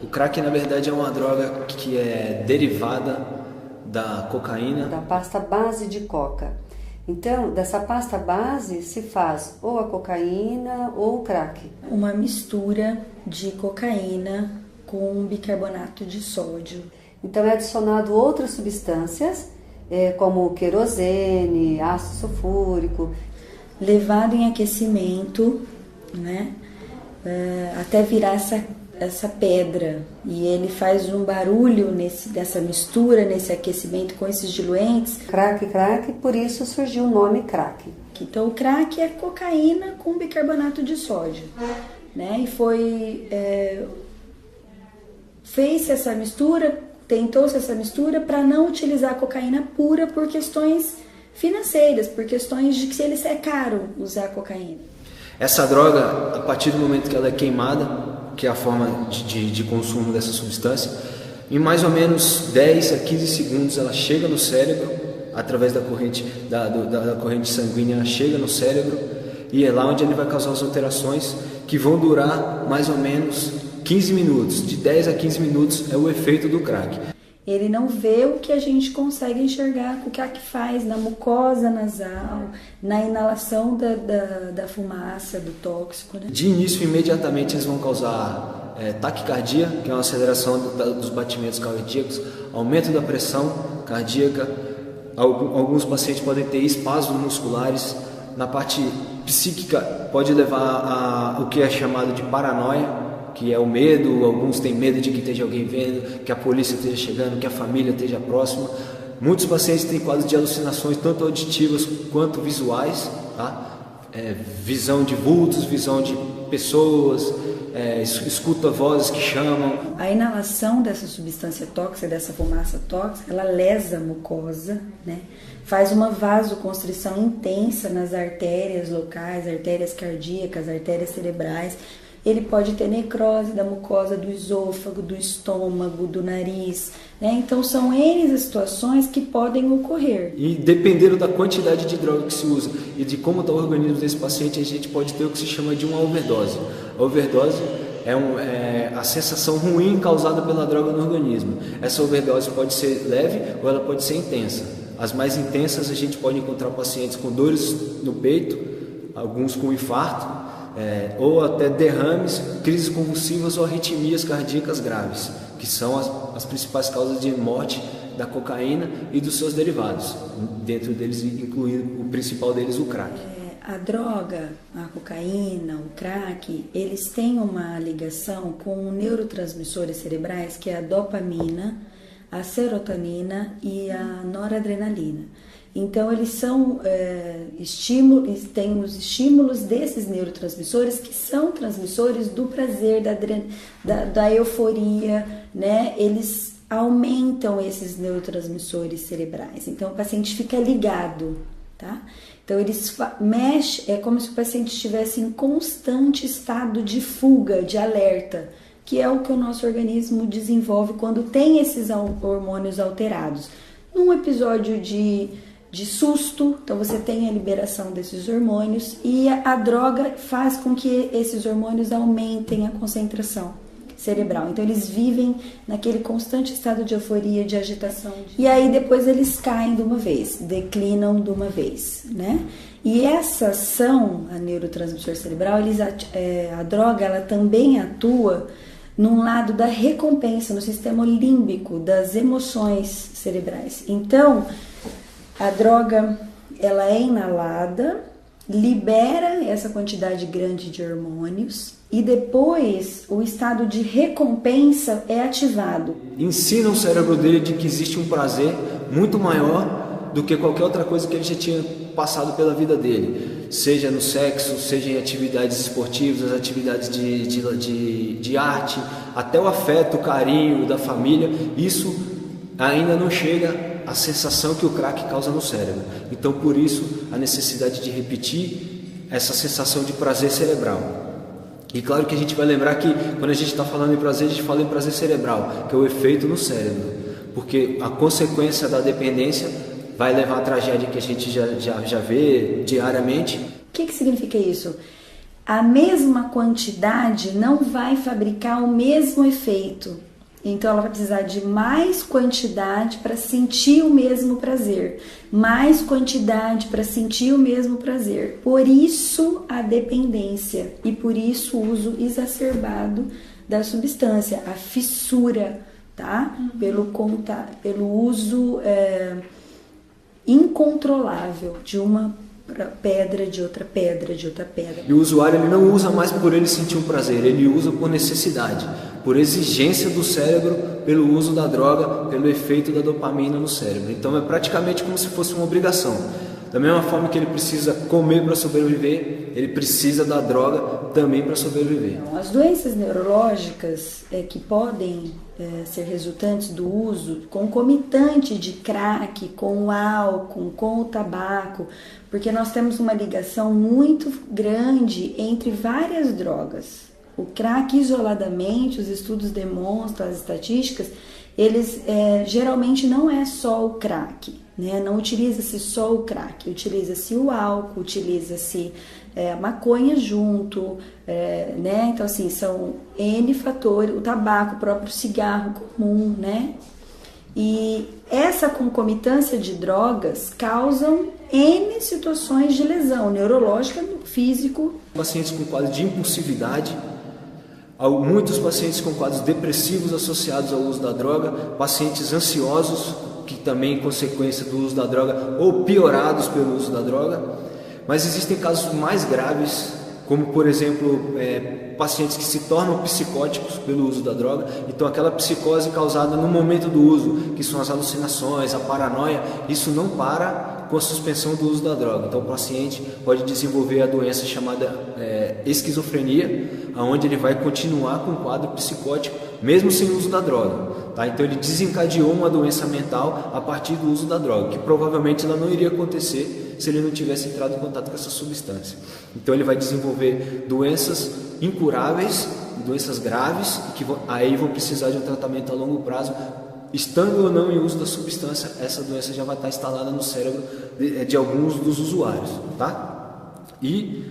O crack, na verdade, é uma droga que é derivada da cocaína. Da pasta base de coca. Então, dessa pasta base se faz ou a cocaína ou o crack. Uma mistura de cocaína com bicarbonato de sódio. Então, é adicionado outras substâncias, como querosene, ácido sulfúrico. Levado em aquecimento, né, até virar essa pedra. E ele faz um barulho dessa mistura, nesse aquecimento com esses diluentes. Crack, por isso surgiu o nome crack. Então, o crack é cocaína com bicarbonato de sódio, né? E fez-se essa mistura, tentou-se essa mistura para não utilizar a cocaína pura por questões financeiras, por questões de que eles é caro usar a cocaína. Essa droga, a partir do momento que ela é queimada, que é a forma de consumo dessa substância, em mais ou menos 10 a 15 segundos ela chega no cérebro, através da corrente, da corrente sanguínea, ela chega no cérebro e é lá onde ele vai causar as alterações que vão durar mais ou menos 15 minutos. De 10 a 15 minutos é o efeito do crack. Ele não vê o que a gente consegue enxergar, o que a que faz na mucosa nasal, na inalação da fumaça, do tóxico. Né? De início, imediatamente, eles vão causar taquicardia, que é uma aceleração dos batimentos cardíacos, aumento da pressão cardíaca. Alguns pacientes podem ter espasmos musculares. Na parte psíquica, pode levar a o que é chamado de paranoia, que é o medo. Alguns têm medo de que esteja alguém vendo, que a polícia esteja chegando, que a família esteja próxima. Muitos pacientes têm quadros de alucinações, tanto auditivas quanto visuais, tá? Visão de vultos, visão de pessoas, escuta vozes que chamam. A inalação dessa substância tóxica, dessa fumaça tóxica, ela lesa a mucosa, né? Faz uma vasoconstrição intensa nas artérias locais, artérias cardíacas, artérias cerebrais. Ele pode ter necrose da mucosa do esôfago, do estômago, do nariz, né? Então são N as situações que podem ocorrer. E dependendo da quantidade de droga que se usa e de como está o organismo desse paciente, a gente pode ter o que se chama de uma overdose. A overdose é a sensação ruim causada pela droga no organismo. Essa overdose pode ser leve ou ela pode ser intensa. As mais intensas a gente pode encontrar pacientes com dores no peito, alguns com infarto, ou até derrames, crises convulsivas ou arritmias cardíacas graves, que são as principais causas de morte da cocaína e dos seus derivados, dentro deles incluindo o principal deles, o crack. A droga, a cocaína, o crack, eles têm uma ligação com neurotransmissores cerebrais, que é a dopamina, a serotonina e a noradrenalina. Então, eles são estímulos, têm os estímulos desses neurotransmissores, que são transmissores do prazer, da euforia, né? Eles aumentam esses neurotransmissores cerebrais. Então, o paciente fica ligado, tá? Então, eles mexem, é como se o paciente estivesse em constante estado de fuga, de alerta, que é o que o nosso organismo desenvolve quando tem esses hormônios alterados. Num episódio de susto, então você tem a liberação desses hormônios e a droga faz com que esses hormônios aumentem a concentração cerebral. Então eles vivem naquele constante estado de euforia, de agitação. E aí depois eles caem de uma vez, declinam de uma vez, né? E essa ação, a neurotransmissor cerebral, a droga, ela também atua num lado da recompensa, no sistema límbico, das emoções cerebrais. Então, a droga, ela é inalada, libera essa quantidade grande de hormônios e depois o estado de recompensa é ativado. Ensina o cérebro dele de que existe um prazer muito maior do que qualquer outra coisa que ele já tinha passado pela vida dele, seja no sexo, seja em atividades esportivas, atividades de arte, até o afeto, o carinho da família. Isso ainda não chega à sensação que o crack causa no cérebro. Então, por isso, a necessidade de repetir essa sensação de prazer cerebral. E claro que a gente vai lembrar que quando a gente está falando em prazer, a gente fala em prazer cerebral, que é o efeito no cérebro, porque a consequência da dependência vai levar à tragédia que a gente já vê diariamente. O que significa isso? a mesma quantidade não vai fabricar o mesmo efeito. Então ela vai precisar de mais quantidade para sentir o mesmo prazer, mais quantidade para sentir o mesmo prazer. Por isso a dependência e por isso o uso exacerbado da substância, a fissura, tá? Pelo uso incontrolável de uma pedra, de outra pedra, de outra pedra. E o usuário ele não usa mais por ele sentir um prazer, ele usa por necessidade, por exigência do cérebro, pelo uso da droga, pelo efeito da dopamina no cérebro. Então é praticamente como se fosse uma obrigação. Da mesma forma que ele precisa comer para sobreviver, ele precisa da droga também para sobreviver. As doenças neurológicas que podem ser resultantes do uso concomitante de crack com o álcool, com o tabaco, porque nós temos uma ligação muito grande entre várias drogas. O crack isoladamente, os estudos demonstram, as estatísticas, eles geralmente não é só o crack, né? Não utiliza-se só o crack, utiliza-se o álcool, utiliza-se a maconha junto, né? Então assim, são N fatores, o tabaco, o próprio cigarro comum, né? E essa concomitância de drogas causam N situações de lesão neurológica, físico. Pacientes com quadro de impulsividade, muitos pacientes com quadros depressivos associados ao uso da droga, pacientes ansiosos, que também consequência do uso da droga, ou piorados pelo uso da droga. Mas existem casos mais graves, como por exemplo, pacientes que se tornam psicóticos pelo uso da droga. Então aquela psicose causada no momento do uso, que são as alucinações, a paranoia, isso não para com a suspensão do uso da droga. Então o paciente pode desenvolver a doença chamada esquizofrenia, onde ele vai continuar com o quadro psicótico mesmo sem o uso da droga. Tá? Então ele desencadeou uma doença mental a partir do uso da droga, que provavelmente ela não iria acontecer se ele não tivesse entrado em contato com essa substância. Então ele vai desenvolver doenças incuráveis, doenças graves, que aí vão precisar de um tratamento a longo prazo. Estando ou não em uso da substância, essa doença já vai estar instalada no cérebro de alguns dos usuários. Tá? E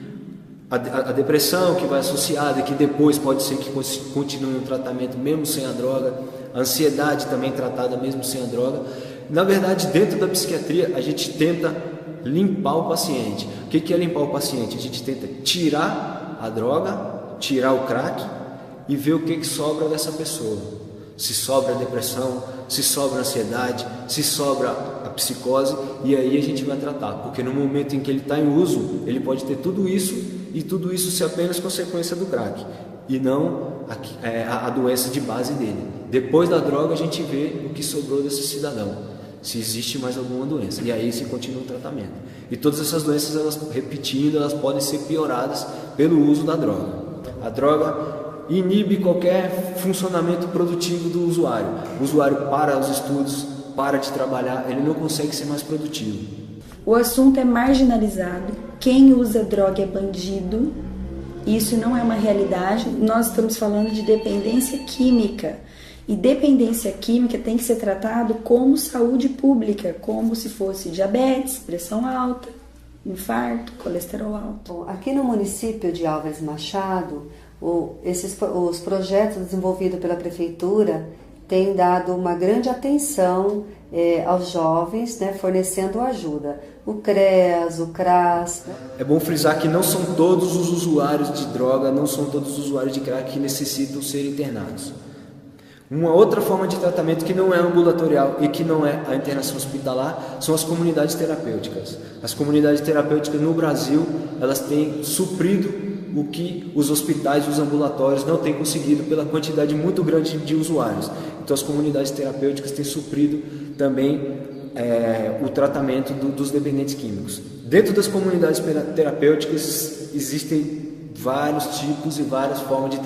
a depressão que vai associada e que depois pode ser que continue o tratamento mesmo sem a droga, a ansiedade também tratada mesmo sem a droga. Na verdade, dentro da psiquiatria, a gente tenta limpar o paciente. O que é limpar o paciente? A gente tenta tirar a droga, tirar o crack e ver o que sobra dessa pessoa. Se sobra a depressão, se sobra a ansiedade, se sobra a psicose, e aí a gente vai tratar. Porque no momento em que ele está em uso, ele pode ter tudo isso, e tudo isso ser apenas consequência do crack, e não a doença de base dele. Depois da droga a gente vê o que sobrou desse cidadão, se existe mais alguma doença, e aí se continua o tratamento. E todas essas doenças, elas repetindo, elas podem ser pioradas pelo uso da droga. A droga inibe qualquer funcionamento produtivo do usuário. O usuário para os estudos, para de trabalhar, ele não consegue ser mais produtivo. O assunto é marginalizado, quem usa droga é bandido, isso não é uma realidade. Nós estamos falando de dependência química, e dependência química tem que ser tratado como saúde pública, como se fosse diabetes, pressão alta, infarto, colesterol alto. Aqui no município de Álvares Machado, os projetos desenvolvidos pela prefeitura têm dado uma grande atenção aos jovens, né, fornecendo ajuda. O CREAS, o CRAS. É bom frisar que não são todos os usuários de droga, não são todos os usuários de crack que necessitam ser internados. Uma outra forma de tratamento que não é ambulatorial e que não é a internação hospitalar são as comunidades terapêuticas. As comunidades terapêuticas no Brasil, elas têm suprido o que os hospitais e os ambulatórios não têm conseguido pela quantidade muito grande de usuários. Então as comunidades terapêuticas têm suprido também o tratamento dos dependentes químicos. Dentro das comunidades terapêuticas existem vários tipos e várias formas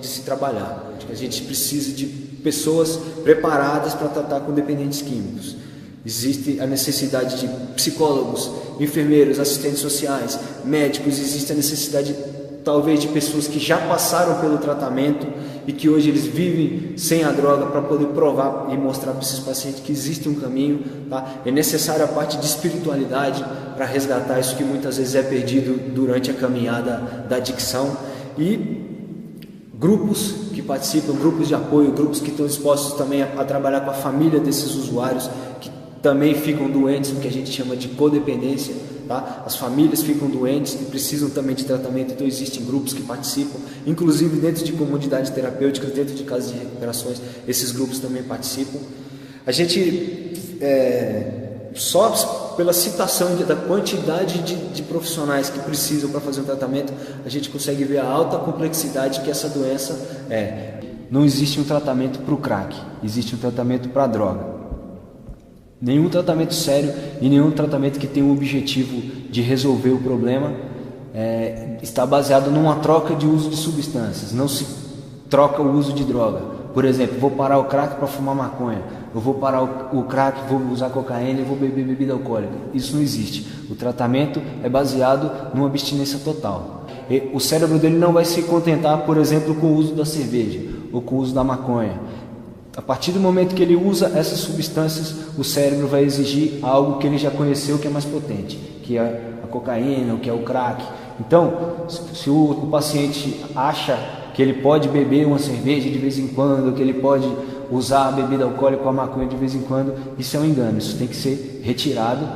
de se trabalhar. A gente precisa de pessoas preparadas para tratar com dependentes químicos. Existe a necessidade de psicólogos, enfermeiros, assistentes sociais, médicos, existe a necessidade de talvez de pessoas que já passaram pelo tratamento e que hoje eles vivem sem a droga, para poder provar e mostrar para esses pacientes que existe um caminho, tá? É necessária a parte de espiritualidade para resgatar isso que muitas vezes é perdido durante a caminhada da adicção, e grupos que participam, grupos de apoio, grupos que estão dispostos também a trabalhar com a família desses usuários que também ficam doentes, o que a gente chama de codependência, tá? As famílias ficam doentes e precisam também de tratamento, então existem grupos que participam, inclusive dentro de comunidades terapêuticas, dentro de casas de recuperações, esses grupos também participam. A gente, só pela citação da quantidade de profissionais que precisam para fazer um tratamento, a gente consegue ver a alta complexidade que essa doença é. Não existe um tratamento para o crack, existe um tratamento para a droga. Nenhum tratamento sério e nenhum tratamento que tenha o objetivo de resolver o problema está baseado numa troca de uso de substâncias. Não se troca o uso de droga. Por exemplo, vou parar o crack para fumar maconha, eu vou parar o crack, vou usar cocaína e vou beber bebida alcoólica. Isso não existe. O tratamento é baseado numa abstinência total. E o cérebro dele não vai se contentar, por exemplo, com o uso da cerveja ou com o uso da maconha. A partir do momento que ele usa essas substâncias, o cérebro vai exigir algo que ele já conheceu que é mais potente, que é a cocaína, o que é o crack. Então, se o paciente acha que ele pode beber uma cerveja de vez em quando, que ele pode usar a bebida alcoólica ou a maconha de vez em quando, isso é um engano, isso tem que ser retirado,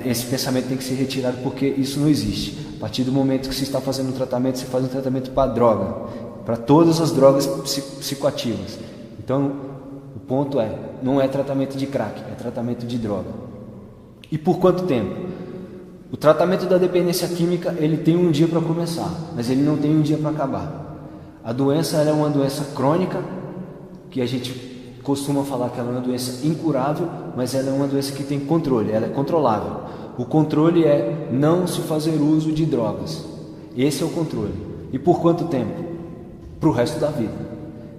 esse pensamento tem que ser retirado, porque isso não existe. A partir do momento que você está fazendo um tratamento, você faz um tratamento para droga, para todas as drogas psicoativas. Então, o ponto não é tratamento de crack, é tratamento de droga. E por quanto tempo? O tratamento da dependência química, ele tem um dia para começar, mas ele não tem um dia para acabar. A doença, ela é uma doença crônica, que a gente costuma falar que ela é uma doença incurável, mas ela é uma doença que tem controle, ela é controlável. O controle é não se fazer uso de drogas. Esse é o controle. E por quanto tempo? Para o resto da vida.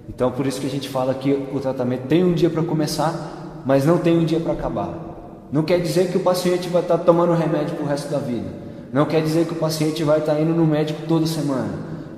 Então, por isso que a gente fala que o tratamento tem um dia para começar, mas não tem um dia para acabar. Não quer dizer que o paciente vai estar tomando remédio para o resto da vida. Não quer dizer que o paciente vai estar indo no médico toda semana.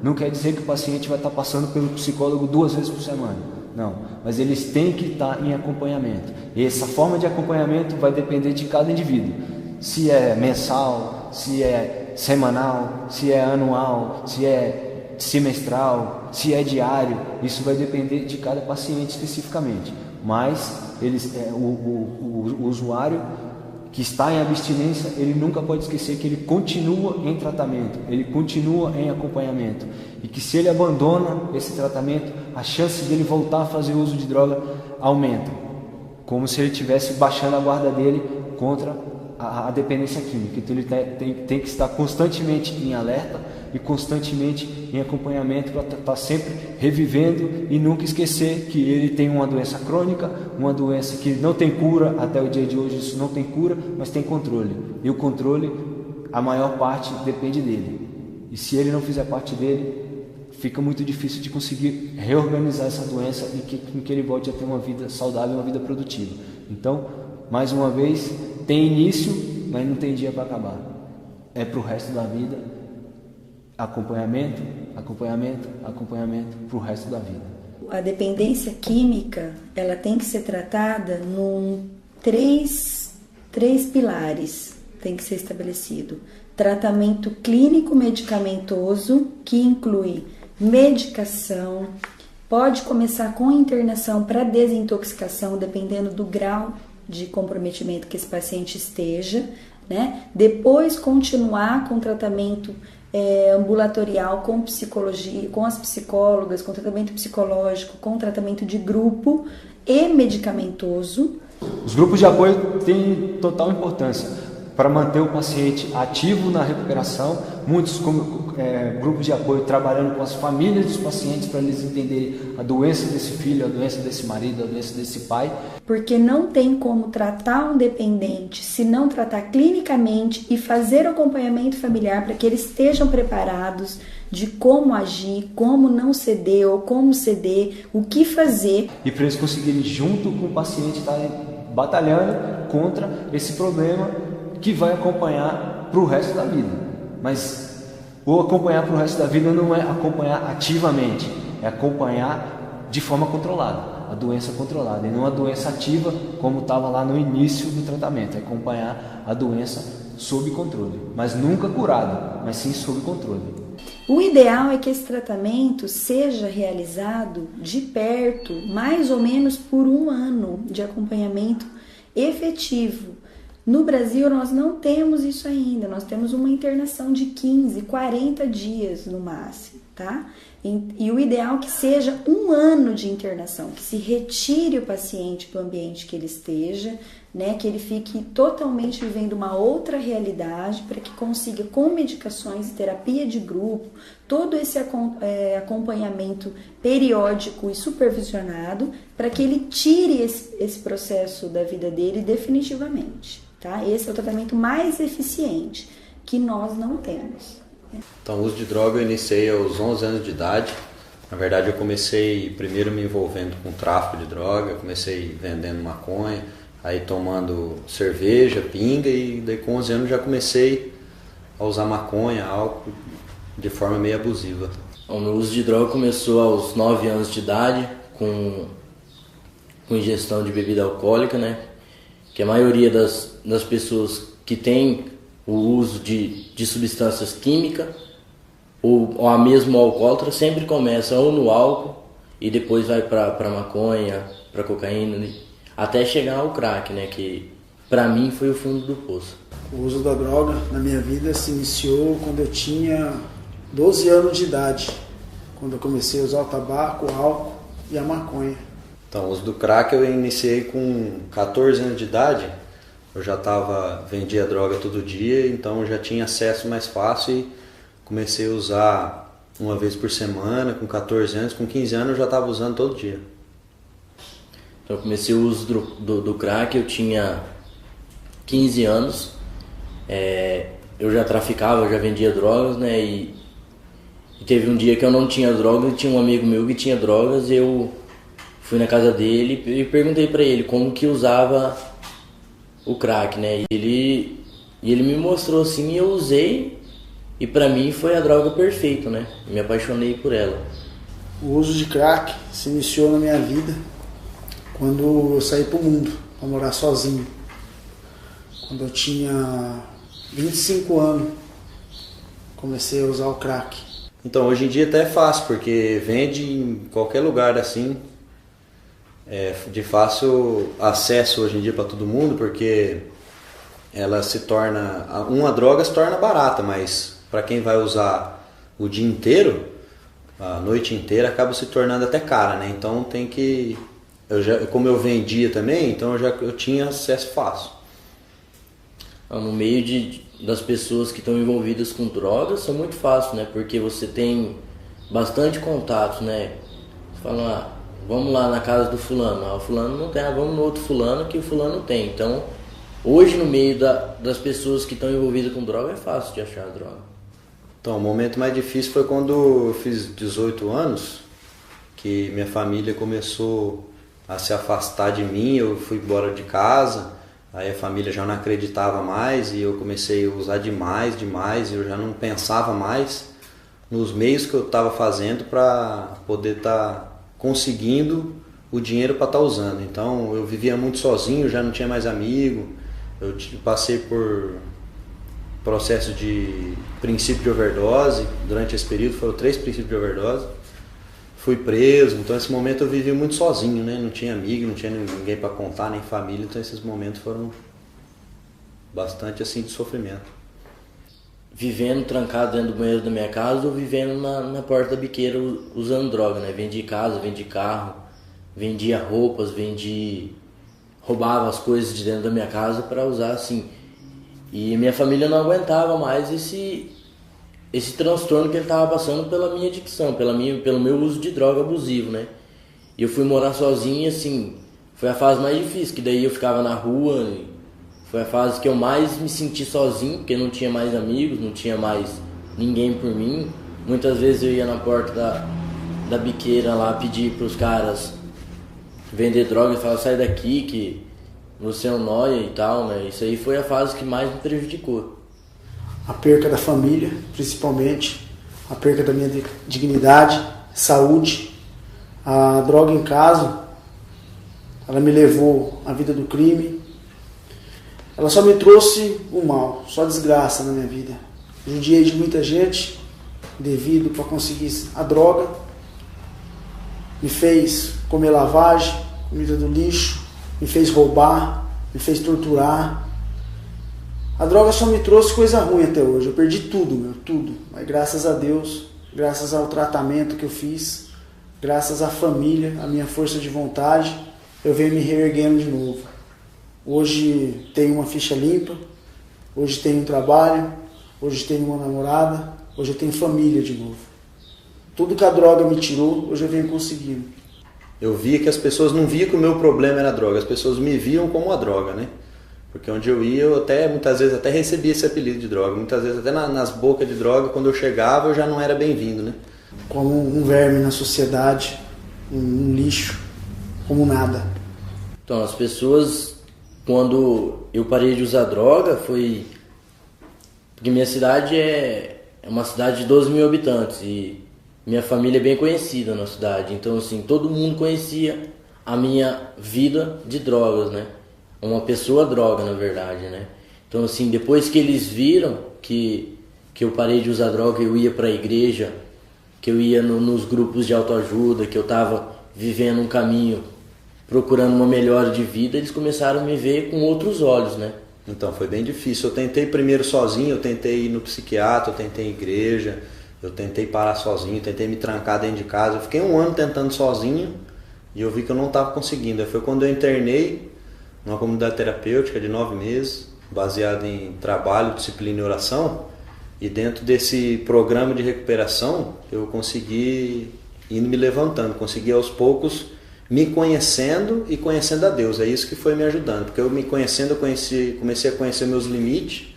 Não quer dizer que o paciente vai estar passando pelo psicólogo 2 vezes por semana. Não, mas eles têm que estar em acompanhamento. E essa forma de acompanhamento vai depender de cada indivíduo. Se é mensal, se é semanal, se é anual, se é semestral, se é diário, isso vai depender de cada paciente especificamente. Mas o usuário que está em abstinência, ele nunca pode esquecer que ele continua em tratamento, ele continua em acompanhamento, e que se ele abandona esse tratamento, a chance dele voltar a fazer uso de droga aumenta, como se ele estivesse baixando a guarda dele contra a dependência química. Então ele tem que estar constantemente em alerta e constantemente em acompanhamento para estar sempre revivendo e nunca esquecer que ele tem uma doença crônica, uma doença que não tem cura. Até o dia de hoje isso não tem cura, mas tem controle, e o controle, a maior parte depende dele, e se ele não fizer parte dele, fica muito difícil de conseguir reorganizar essa doença e que ele volte a ter uma vida saudável, uma vida produtiva. Então, mais uma vez, tem início, mas não tem dia para acabar. É para o resto da vida. Acompanhamento, acompanhamento, acompanhamento para o resto da vida. A dependência química, ela tem que ser tratada num três pilares, tem que ser estabelecido. Tratamento clínico medicamentoso, que inclui medicação, pode começar com internação para desintoxicação, dependendo do grau de comprometimento que esse paciente esteja, né? Depois continuar com tratamento ambulatorial, com psicologia, com as psicólogas, com tratamento psicológico, com tratamento de grupo e medicamentoso. Os grupos de apoio têm total importância para manter o paciente ativo na recuperação. Muitos grupos de apoio trabalhando com as famílias dos pacientes para eles entenderem a doença desse filho, a doença desse marido, a doença desse pai. Porque não tem como tratar um dependente se não tratar clinicamente e fazer o acompanhamento familiar para que eles estejam preparados de como agir, como não ceder ou como ceder, o que fazer. E para eles conseguirem, junto com o paciente, estarem batalhando contra esse problema que vai acompanhar para o resto da vida. Mas O acompanhar para o resto da vida não é acompanhar ativamente, é acompanhar de forma controlada, a doença controlada, e não a doença ativa como estava lá no início do tratamento, é acompanhar a doença sob controle, mas nunca curado, mas sim sob controle. O ideal é que esse tratamento seja realizado de perto, mais ou menos por 1 ano de acompanhamento efetivo. No Brasil nós não temos isso ainda, nós temos uma internação de 15, 40 dias no máximo, tá? E o ideal é que seja 1 ano de internação, que se retire o paciente do ambiente que ele esteja, né, que ele fique totalmente vivendo uma outra realidade, para que consiga, com medicações e terapia de grupo, todo esse acompanhamento periódico e supervisionado, para que ele tire esse processo da vida dele definitivamente. Tá? Esse é o tratamento mais eficiente, que nós não temos. Então, o uso de droga eu iniciei aos 11 anos de idade. Na verdade, eu comecei primeiro me envolvendo com tráfico de droga, comecei vendendo maconha, aí tomando cerveja, pinga, e daí com 11 anos já comecei a usar maconha, álcool, de forma meio abusiva. O meu uso de droga começou aos 9 anos de idade, com ingestão de bebida alcoólica, né? Que a maioria das pessoas que tem o uso de substâncias químicas ou a mesmo alcoólatra sempre começa ou no álcool e depois vai para maconha, para cocaína, até chegar ao crack, né? Que para mim foi o fundo do poço. O uso da droga na minha vida se iniciou quando eu tinha 12 anos de idade, quando eu comecei a usar o tabaco, o álcool e a maconha. Então, o uso do crack eu iniciei com 14 anos de idade. Eu já vendia droga todo dia, então eu já tinha acesso mais fácil e comecei a usar uma vez por semana, com 14 anos. Com 15 anos eu já estava usando todo dia. Então eu comecei o uso do crack, eu tinha 15 anos. Eu já traficava, eu já vendia drogas, né? E teve um dia que eu não tinha drogas e tinha um amigo meu que tinha drogas. Eu fui na casa dele e perguntei para ele como que usava o crack, né? E ele me mostrou assim, e eu usei, e pra mim foi a droga perfeita, né? Me apaixonei por ela. O uso de crack se iniciou na minha vida quando eu saí pro mundo, para morar sozinho. Quando eu tinha 25 anos, comecei a usar o crack. Então, hoje em dia até é fácil, porque vende em qualquer lugar assim. É de fácil acesso hoje em dia para todo mundo, porque ela uma droga se torna barata, mas para quem vai usar o dia inteiro, a noite inteira, acaba se tornando até cara, né? Então como eu vendia também, então eu tinha acesso fácil. No meio das pessoas que estão envolvidas com drogas, são muito fácil, né? Porque você tem bastante contato, né? Você fala, vamos lá na casa do fulano, o fulano não tem, vamos no outro fulano que o fulano tem. Então, hoje no meio das pessoas que estão envolvidas com droga, é fácil de achar droga. Então, o momento mais difícil foi quando eu fiz 18 anos, que minha família começou a se afastar de mim, eu fui embora de casa, aí a família já não acreditava mais e eu comecei a usar demais, e eu já não pensava mais nos meios que eu estava fazendo para poder estar conseguindo o dinheiro para estar usando. Então eu vivia muito sozinho, já não tinha mais amigo, eu passei por processo de princípio de overdose, durante esse período foram 3 princípios de overdose, fui preso, então esse momento eu vivi muito sozinho, né? Não tinha amigo, não tinha ninguém para contar, nem família, então esses momentos foram bastante assim de sofrimento. Vivendo trancado dentro do banheiro da minha casa ou vivendo na porta da biqueira usando droga, né? Vendi casa, vendi carro, vendia roupas, roubava as coisas de dentro da minha casa para usar assim. E minha família não aguentava mais esse transtorno que ele estava passando pela minha adicção, pelo meu uso de droga abusivo, né? E eu fui morar sozinho e assim, foi a fase mais difícil, que daí eu ficava na rua. Foi a fase que eu mais me senti sozinho, porque não tinha mais amigos, não tinha mais ninguém por mim. Muitas vezes eu ia na porta da biqueira lá pedir para os caras vender droga e falar, sai daqui que você é um nóia e tal, né? Isso aí foi a fase que mais me prejudicou. a perca da família, principalmente, a perca da minha dignidade, saúde. A droga em casa, ela me levou à vida do crime. Ela só me trouxe o mal, só desgraça na minha vida. Judiei de muita gente devido para conseguir a droga. Me fez comer lavagem, comida do lixo, me fez roubar, me fez torturar. A droga só me trouxe coisa ruim até hoje. Eu perdi tudo, tudo. Mas graças a Deus, graças ao tratamento que eu fiz, graças à família, à minha força de vontade, eu venho me reerguendo de novo. Hoje tenho uma ficha limpa, hoje tenho um trabalho, hoje tenho uma namorada, hoje eu tenho família de novo. Tudo que a droga me tirou, hoje eu venho conseguindo. Eu via que as pessoas não viam que o meu problema era a droga, as pessoas me viam como a droga, né? Porque onde eu ia, eu muitas vezes até recebia esse apelido de droga. Muitas vezes até nas bocas de droga, quando eu chegava, eu já não era bem-vindo, né? Como um verme na sociedade, um lixo, como nada. Então, as pessoas, quando eu parei de usar droga, foi... Porque minha cidade é uma cidade de 12 mil habitantes e minha família é bem conhecida na cidade. Então, assim, todo mundo conhecia a minha vida de drogas, né? Uma pessoa droga, na verdade, né? Então, assim, depois que eles viram que eu parei de usar droga, eu ia para a igreja, que eu ia nos grupos de autoajuda, que eu estava vivendo um caminho, procurando uma melhora de vida, eles começaram a me ver com outros olhos, né? Então, foi bem difícil. Eu tentei primeiro sozinho, eu tentei ir no psiquiatra, eu tentei ir em igreja, eu tentei parar sozinho, tentei me trancar dentro de casa. Eu fiquei 1 ano tentando sozinho e eu vi que eu não estava conseguindo. Aí foi quando eu internei numa comunidade terapêutica de 9 meses, baseada em trabalho, disciplina e oração. E dentro desse programa de recuperação, eu consegui ir me levantando, consegui aos poucos me conhecendo e conhecendo a Deus. É isso que foi me ajudando, porque eu me conhecendo, eu comecei a conhecer meus limites,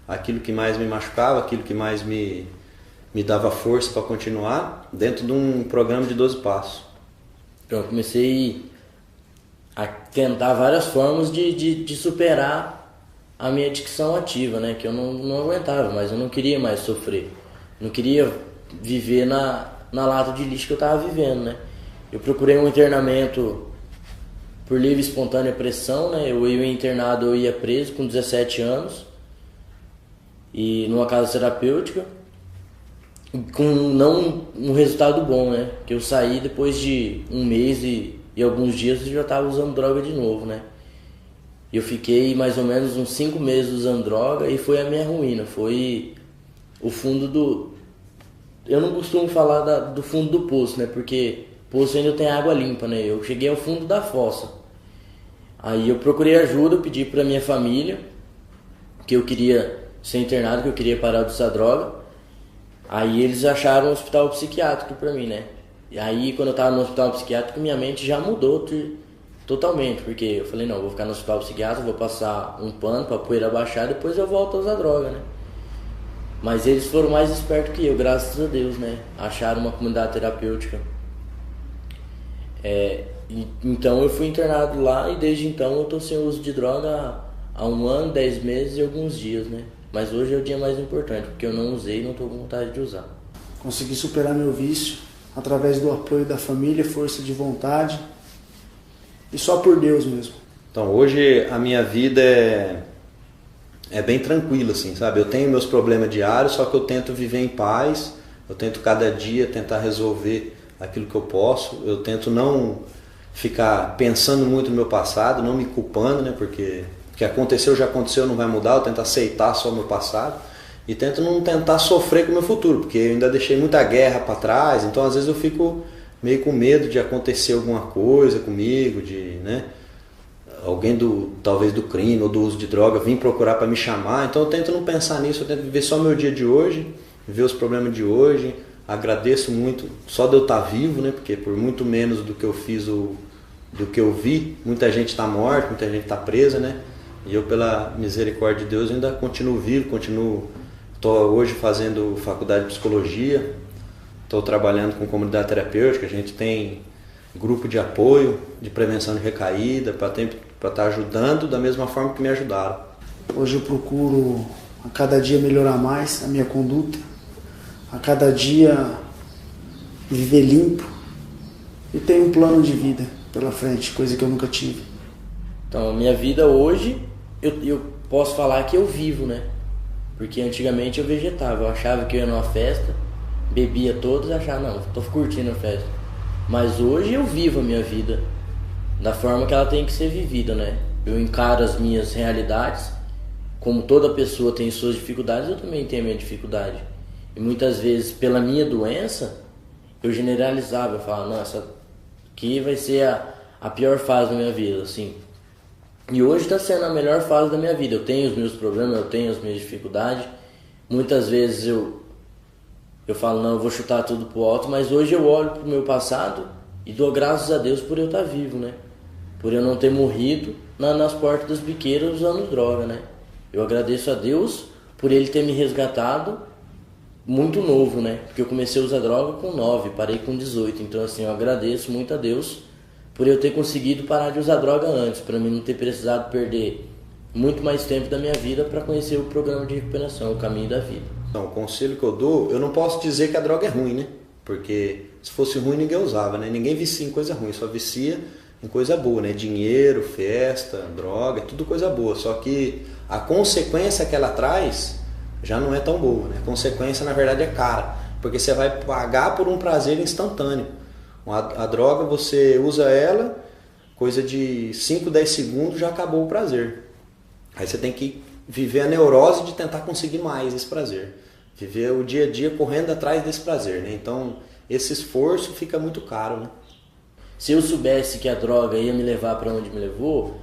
aquilo que mais me machucava, aquilo que mais me dava força para continuar, dentro de um programa de 12 passos. Então eu comecei a tentar várias formas de superar a minha adicção ativa, né? Que eu não aguentava, mas eu não queria mais sofrer. Não queria viver na lata de lixo que eu estava vivendo, né? Eu procurei um internamento por livre e espontânea pressão, né? Eu ia internado, eu ia preso com 17 anos e numa casa terapêutica com não um resultado bom, né? Que eu saí depois de 1 mês e alguns dias eu já estava usando droga de novo, né? Eu fiquei mais ou menos uns 5 meses usando droga e foi a minha ruína, foi o fundo do... Eu não costumo falar do fundo do poço, né? Porque poço ainda tem água limpa, né? Eu cheguei ao fundo da fossa. Aí eu procurei ajuda, pedi pra minha família que eu queria ser internado, que eu queria parar de usar droga. Aí eles acharam um hospital psiquiátrico pra mim, né? E aí quando eu tava no hospital psiquiátrico, minha mente já mudou totalmente, porque eu falei, não, eu vou ficar no hospital psiquiátrico, vou passar um pano pra poeira baixar, depois eu volto a usar droga, né? Mas eles foram mais espertos que eu, graças a Deus, né? Acharam uma comunidade terapêutica. Então eu fui internado lá e desde então eu tô sem uso de droga há 1 ano, 10 meses e alguns dias, né? Mas hoje é o dia mais importante, porque eu não usei e não tô com vontade de usar. Consegui superar meu vício através do apoio da família, força de vontade e só por Deus mesmo. Então hoje a minha vida é bem tranquila, assim, sabe? Eu tenho meus problemas diários, só que eu tento viver em paz, eu tento cada dia tentar resolver aquilo que eu posso, eu tento não ficar pensando muito no meu passado, não me culpando, né? Porque o que aconteceu já aconteceu, não vai mudar, eu tento aceitar só o meu passado e tento não tentar sofrer com o meu futuro, porque eu ainda deixei muita guerra para trás, então às vezes eu fico meio com medo de acontecer alguma coisa comigo, de, né? Alguém talvez do crime ou do uso de droga vir procurar para me chamar, então eu tento não pensar nisso, eu tento viver só o meu dia de hoje, viver os problemas de hoje. Agradeço muito só de eu estar vivo, né? Porque por muito menos do que eu fiz ou do que eu vi, muita gente está morta, muita gente está presa, né? E eu, pela misericórdia de Deus, ainda continuo vivo, estou hoje fazendo faculdade de psicologia, estou trabalhando com comunidade terapêutica, a gente tem grupo de apoio, de prevenção de recaída, para estar ajudando da mesma forma que me ajudaram. Hoje eu procuro a cada dia melhorar mais a minha conduta, a cada dia viver limpo, e tenho um plano de vida pela frente, coisa que eu nunca tive. Então, a minha vida hoje, eu posso falar que eu vivo, né? Porque antigamente eu vegetava, eu achava que eu ia numa festa, bebia todos e achava, não, tô curtindo a festa. Mas hoje eu vivo a minha vida da forma que ela tem que ser vivida, né? Eu encaro as minhas realidades, como toda pessoa tem suas dificuldades, eu também tenho a minha dificuldade. E muitas vezes, pela minha doença, eu generalizava, eu falava, não, essa aqui vai ser a pior fase da minha vida, assim. E hoje está sendo a melhor fase da minha vida. Eu tenho os meus problemas, eu tenho as minhas dificuldades. Muitas vezes eu falo, não, eu vou chutar tudo pro alto, mas hoje eu olho pro meu passado e dou graças a Deus por eu estar vivo, né? Por eu não ter morrido nas portas das biqueiras usando droga, né? Eu agradeço a Deus por Ele ter me resgatado muito novo, né? Porque eu comecei a usar droga com 9, parei com 18. Então, assim, eu agradeço muito a Deus por eu ter conseguido parar de usar droga antes, para mim não ter precisado perder muito mais tempo da minha vida para conhecer o programa de recuperação, o caminho da vida. Então, o conselho que eu dou, eu não posso dizer que a droga é ruim, né? Porque se fosse ruim ninguém usava, né? Ninguém vicia em coisa ruim, só vicia em coisa boa, né? Dinheiro, festa, droga, tudo coisa boa. Só que a consequência que ela traz já não é tão boa, né? A consequência, na verdade, é cara, porque você vai pagar por um prazer instantâneo. A droga, você usa ela, coisa de 5, 10 segundos já acabou o prazer. Aí você tem que viver a neurose de tentar conseguir mais esse prazer. Viver o dia a dia correndo atrás desse prazer, né? Então, esse esforço fica muito caro, né? Se eu soubesse que a droga ia me levar para onde me levou,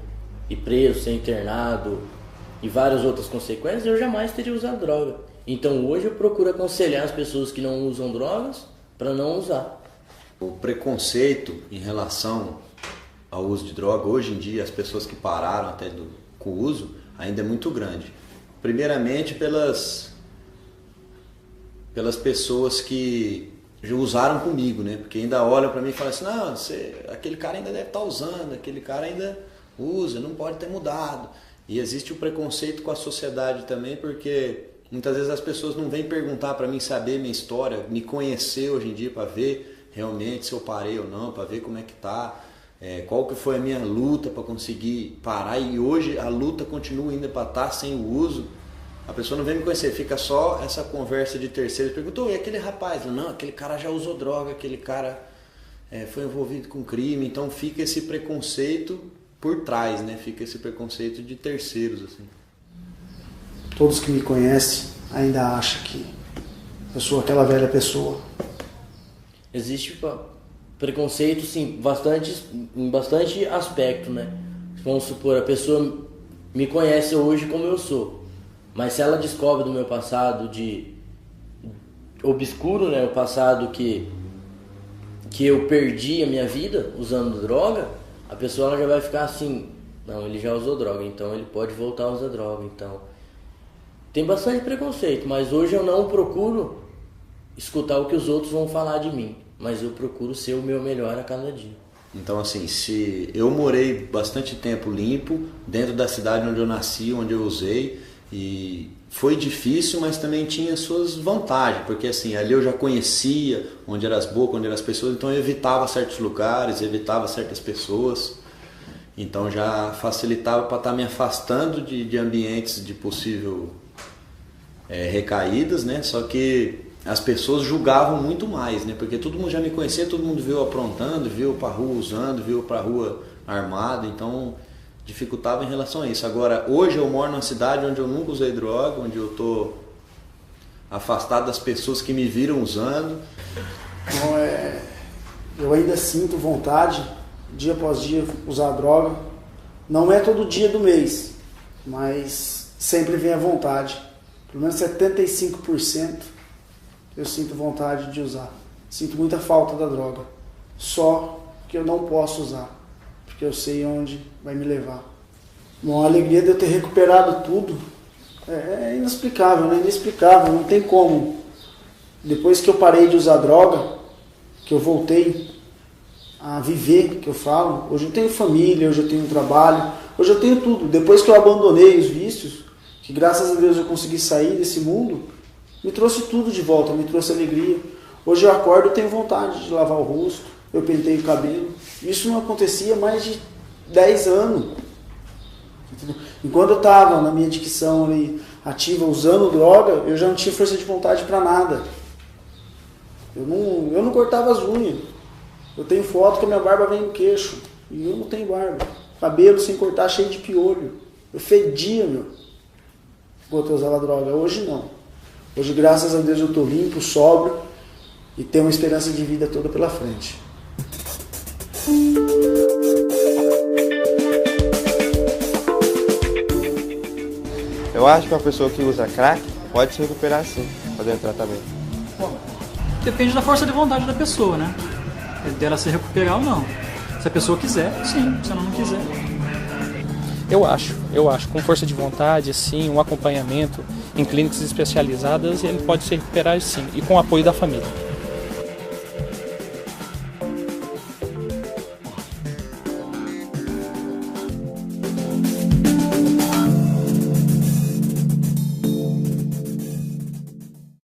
ir preso, ser internado e várias outras consequências, eu jamais teria usado droga. Então hoje eu procuro aconselhar as pessoas que não usam drogas para não usar. O preconceito em relação ao uso de droga, hoje em dia, as pessoas que pararam até com o uso, ainda é muito grande. Primeiramente pelas pessoas que já usaram comigo, né? Porque ainda olham para mim e falam assim, não, aquele cara ainda deve estar usando, aquele cara ainda usa, não pode ter mudado. E existe o preconceito com a sociedade também, porque muitas vezes as pessoas não vêm perguntar para mim saber minha história, me conhecer hoje em dia para ver realmente se eu parei ou não, para ver como é que tá, qual que foi a minha luta para conseguir parar, e hoje a luta continua ainda para estar sem o uso. A pessoa não vem me conhecer, fica só essa conversa de terceiros, perguntou, e aquele rapaz? Não, aquele cara já usou droga, aquele cara foi envolvido com crime, então fica esse preconceito por trás, né? Fica esse preconceito de terceiros, assim. Todos que me conhecem ainda acham que eu sou aquela velha pessoa. Existe preconceito, sim, em bastante aspecto, né? Vamos supor, a pessoa me conhece hoje como eu sou, mas se ela descobre do meu passado de obscuro, né? O passado que eu perdi a minha vida usando droga, a pessoa ela já vai ficar assim, não, ele já usou droga, então ele pode voltar a usar droga. Então tem bastante preconceito, mas hoje eu não procuro escutar o que os outros vão falar de mim, mas eu procuro ser o meu melhor a cada dia. Então, assim, se eu morei bastante tempo limpo, dentro da cidade onde eu nasci, onde eu usei, e foi difícil, mas também tinha suas vantagens, porque assim, ali eu já conhecia onde eram as bocas, onde eram as pessoas, então eu evitava certos lugares, evitava certas pessoas, então já facilitava para estar me afastando de ambientes de possível recaídas, né? Só que as pessoas julgavam muito mais, né? Porque todo mundo já me conhecia, todo mundo viu aprontando, viu para rua usando, viu para rua armado, então dificultava em relação a isso. Agora, hoje eu moro numa cidade onde eu nunca usei droga, onde eu tô afastado das pessoas que me viram usando. Então, eu ainda sinto vontade, dia após dia, usar droga. Não é todo dia do mês, mas sempre vem a vontade. Pelo menos 75% eu sinto vontade de usar. Sinto muita falta da droga. Só que eu não posso usar, porque eu sei onde vai me levar. Bom, a alegria de eu ter recuperado tudo é inexplicável, né? Inexplicável, não tem como. Depois que eu parei de usar droga, que eu voltei a viver, que eu falo, hoje eu tenho família, hoje eu tenho trabalho, hoje eu tenho tudo. Depois que eu abandonei os vícios, o que graças a Deus eu consegui sair desse mundo, me trouxe tudo de volta, me trouxe alegria. Hoje eu acordo e tenho vontade de lavar o rosto, eu pentei o cabelo. Isso não acontecia há mais de 10 anos. Enquanto eu estava na minha dicção ali, ativa, usando droga, eu já não tinha força de vontade para nada. Eu não cortava as unhas. Eu tenho foto que a minha barba vem no queixo. E eu não tenho barba. Cabelo sem cortar, cheio de piolho. Eu fedia, meu. Enquanto eu usava droga. Hoje não. Hoje, graças a Deus, eu estou limpo, sóbrio e tenho uma esperança de vida toda pela frente. Eu acho que uma pessoa que usa crack pode se recuperar sim, fazendo tratamento. Bom, depende da força de vontade da pessoa, né? Dela se recuperar ou não. Se a pessoa quiser, sim. Se ela não quiser. Eu acho, com força de vontade, sim, um acompanhamento em clínicas especializadas, ele pode se recuperar sim, e com o apoio da família.